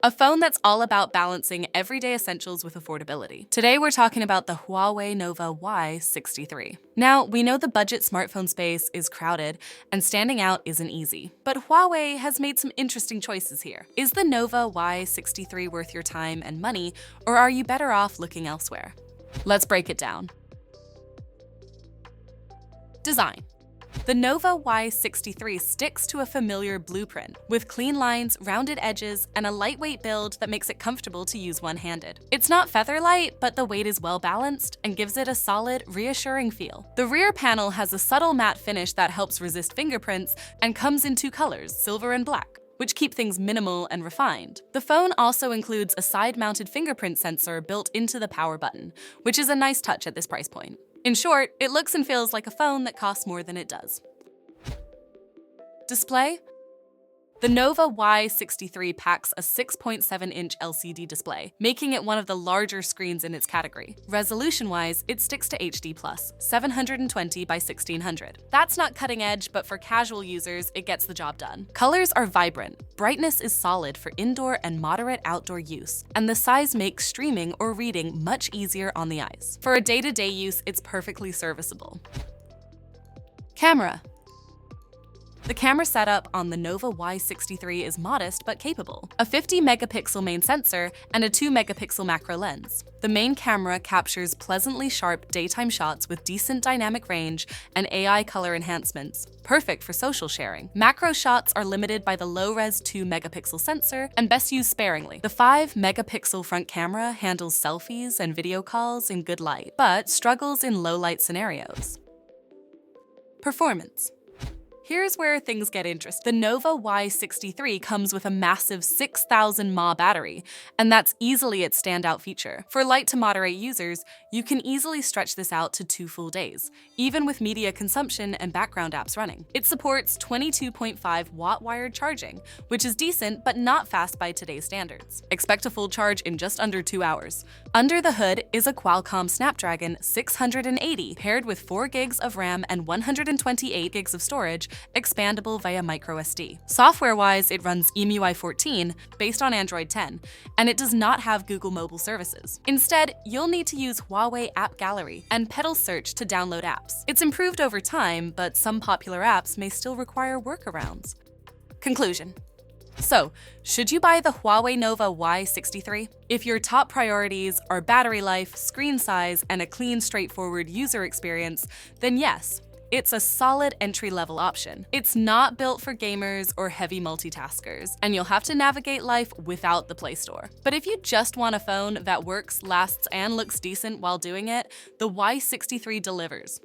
A phone that's all about balancing everyday essentials with affordability. Today we're talking about the Huawei Nova Y63. Now, we know the budget smartphone space is crowded and standing out isn't easy, but Huawei has made some interesting choices here. Is the Nova Y63 worth your time and money, or are you better off looking elsewhere? Let's break it down. Design. The Nova Y63 sticks to a familiar blueprint, with clean lines, rounded edges, and a lightweight build that makes it comfortable to use one-handed. It's not feather light, but the weight is well balanced and gives it a solid, reassuring feel. The rear panel has a subtle matte finish that helps resist fingerprints and comes in two colors, silver and black, which keep things minimal and refined. The phone also includes a side-mounted fingerprint sensor built into the power button, which is a nice touch at this price point. In short, it looks and feels like a phone that costs more than it does. Display. The Nova Y63 packs a 6.7-inch LCD display, making it one of the larger screens in its category. Resolution-wise, it sticks to HD+, 720 by 1600. That's not cutting edge, but for casual users, it gets the job done. Colors are vibrant, brightness is solid for indoor and moderate outdoor use, and the size makes streaming or reading much easier on the eyes. For a day-to-day use, it's perfectly serviceable. Camera. The camera setup on the Nova Y63 is modest but capable. A 50-megapixel main sensor and a 2-megapixel macro lens. The main camera captures pleasantly sharp daytime shots with decent dynamic range and AI color enhancements, perfect for social sharing. Macro shots are limited by the low-res 2-megapixel sensor and best used sparingly. The 5-megapixel front camera handles selfies and video calls in good light, but struggles in low-light scenarios. Performance. Here's where things get interesting. The Nova Y63 comes with a massive 6,000 mAh battery, and that's easily its standout feature. For light to moderate users, you can easily stretch this out to 2 full days, even with media consumption and background apps running. It supports 22.5-watt wired charging, which is decent but not fast by today's standards. Expect a full charge in just under 2 hours. Under the hood is a Qualcomm Snapdragon 680 paired with 4 gigs of RAM and 128 gigs of storage, expandable via microSD. Software-wise, it runs EMUI 14 based on Android 10, and it does not have Google mobile services. Instead, you'll need to use Huawei App Gallery and pedal search to download apps. It's improved over time, but some popular apps may still require workarounds. Conclusion. So, should you buy the Huawei Nova Y63? If your top priorities are battery life, screen size, and a clean, straightforward user experience, then yes, it's a solid entry-level option. It's not built for gamers or heavy multitaskers, and you'll have to navigate life without the Play Store. But if you just want a phone that works, lasts, and looks decent while doing it, the Y63 delivers.